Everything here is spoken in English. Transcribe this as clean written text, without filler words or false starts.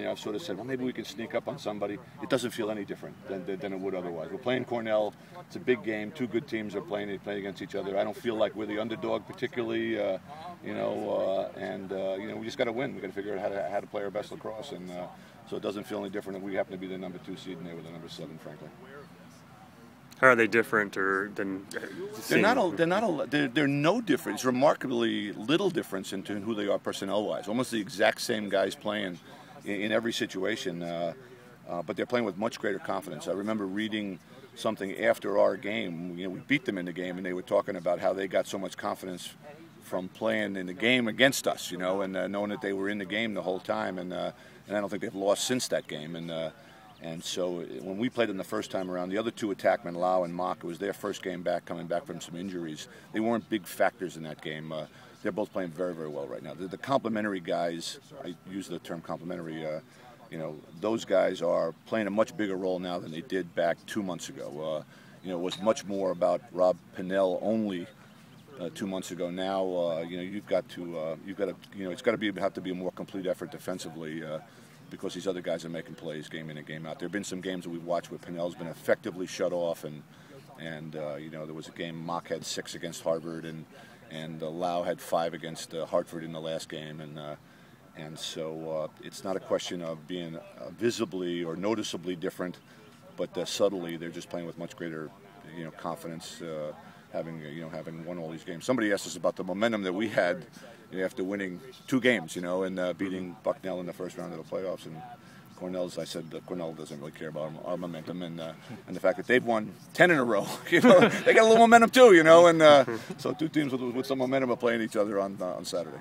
I've sort of said, well, maybe we can sneak up on somebody. It doesn't feel any different than it would otherwise. We're playing Cornell. It's a big game. Two good teams are playing against each other. I don't feel like we're the underdog particularly, we just got to win. We got to figure out how to play our best lacrosse, and so it doesn't feel any different. And we happen to be the number 2 seed, and they were the number 7, frankly. How are they different, or than? They're no different. It's remarkably little difference in who they are personnel-wise. Almost the exact same guys playing in every situation, but they're playing with much greater confidence. I remember reading something after our game. We beat them in the game, and they were talking about how they got so much confidence from playing in the game against us, and knowing that they were in the game the whole time, and I don't think they've lost since that game. And so when we played them the first time around, the other two attackmen, Lau and Mock, it was their first game back, coming back from some injuries. They weren't big factors in that game. They're both playing very, very well right now. The complementary guys, I use the term complementary, those guys are playing a much bigger role now than they did back 2 months ago. It was much more about Rob Pinnell only 2 months ago. Now, it's got to have to be a more complete effort defensively. Because these other guys are making plays game in and game out. There have been some games that we've watched where Pinnell's been effectively shut off, and there was a game Mock had 6 against Harvard, and Lau had 5 against Hartford in the last game, and so it's not a question of being visibly or noticeably different, but subtly they're just playing with much greater confidence, having won all these games. Somebody asked us about the momentum that we had after winning 2 games, and beating Bucknell in the first round of the playoffs. And Cornell's, I said, Cornell doesn't really care about our momentum, and the fact that they've won 10 in a row, they got a little momentum too, and so 2 teams with some momentum are playing each other on Saturday.